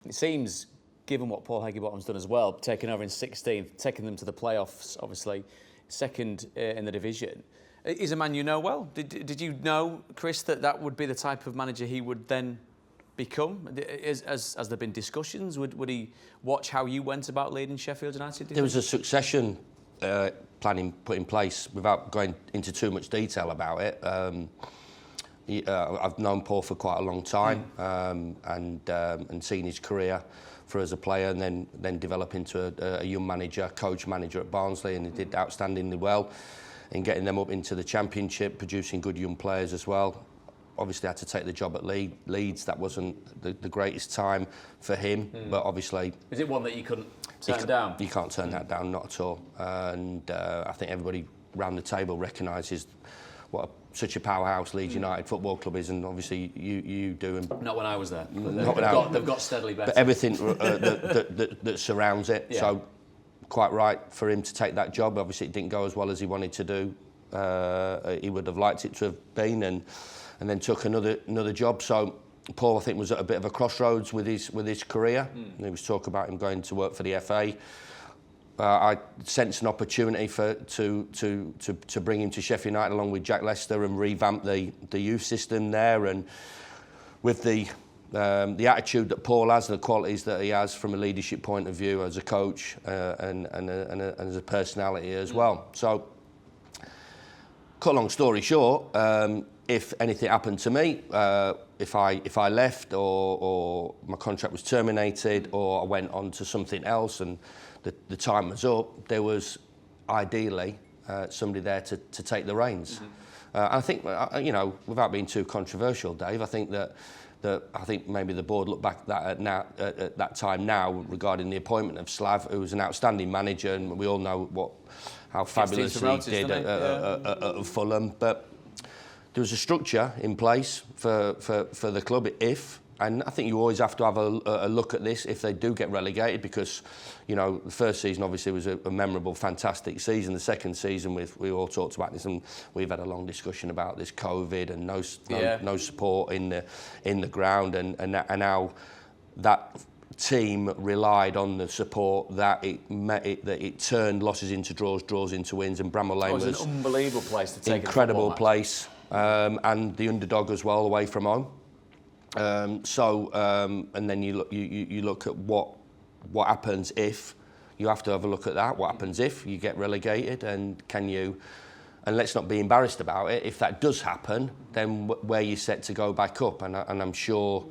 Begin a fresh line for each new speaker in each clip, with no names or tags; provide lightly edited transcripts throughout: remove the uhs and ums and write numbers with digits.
It seems, given what Paul 𝗍𝗍𝗿𝗄's done as well, taking over in 16th, taking them to the playoffs, obviously, second in the division. He's a man you know well. Did you know, Chris, that would be the type of manager he would then become? Has there been discussions? Would he watch how you went about leading Sheffield United?
There was a succession planning put in place without going into too much detail about it. I've known Paul for quite a long time and seen his career for as a player, and then develop into a young manager, coach manager at Barnsley, and he did outstandingly well in getting them up into the Championship, producing good young players as well. Obviously had to take the job at Leeds. That wasn't the greatest time for him, but obviously...
Is it one that you couldn't turn down?
You can't turn that down, not at all. And I think everybody round the table recognises what such a powerhouse Leeds United Football Club is, and obviously you do. And
not when I was there.
They've
got steadily better.
But everything that surrounds it. Yeah. So quite right for him to take that job. Obviously it didn't go as well as he wanted to do. He would have liked it to have been, and then took another job. So Paul, I think, was at a bit of a crossroads with his career. There was talk about him going to work for the FA. I sensed an opportunity to bring him to Sheffield United along with Jack Lester and revamp the youth system there, and with the attitude that Paul has, the qualities that he has from a leadership point of view as a coach and as a personality as well. So, cut a long story short, if anything happened to me, if I left or my contract was terminated or I went on to something else and the time was up, there was ideally somebody there to take the reins. I think, you know, without being too controversial, Dave, I think that maybe the board look back at that time now regarding the appointment of 𝗍𝗏, who was an outstanding manager, and we all know how fabulous he did at Fulham. But there was a structure in place for the club and I think you always have to have a look at this if they do get relegated, because, you know, the first season obviously was a memorable, fantastic season. The second season, we all talked about this, and we've had a long discussion about this COVID and no support in the ground, and how that team relied on the support that it turned losses into draws into wins, and Bramall Lane was
an unbelievable place to take
incredible place, and the underdog as well away from home. And then you look at what happens if you have to have a look at that. What happens if you get relegated, and and let's not be embarrassed about it. If that does happen, then where you're set to go back up. And I'm sure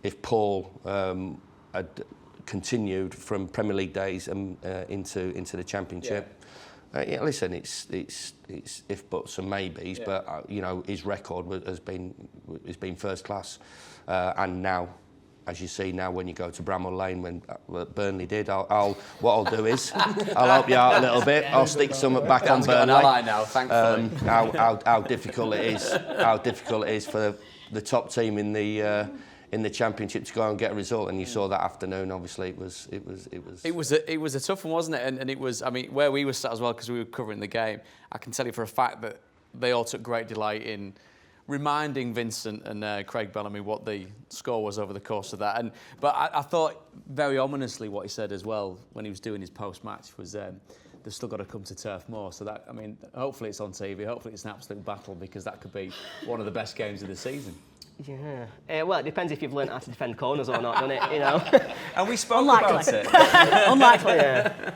if Paul had continued from Premier League days into the Championship. Yeah, listen, it's if buts and maybes, but you know, his record has been first class, and now, as you see now, when you go to Bramall Lane, when Burnley did, what I'll do is I'll help you out a little bit. I'll stick some back on Burnley.
Got an ally now, thankfully.
How difficult it is for the top team in the Championship to go and get a result, and you saw that afternoon. Obviously, it was
a tough one, wasn't it? And it was, I mean, where we were sat as well, because we were covering the game. I can tell you for a fact that they all took great delight in reminding Vincent and Craig Bellamy what the score was over the course of that. But I thought very ominously what he said as well when he was doing his post-match was they've still got to come to Turf Moor. So that, I mean, hopefully it's on TV. Hopefully it's an absolute battle, because that could be one of the best games of the season.
Yeah. Well, it depends if you've learnt how to defend corners or not, doesn't it? You know.
And we spoke about it.
Unlikely. Yeah.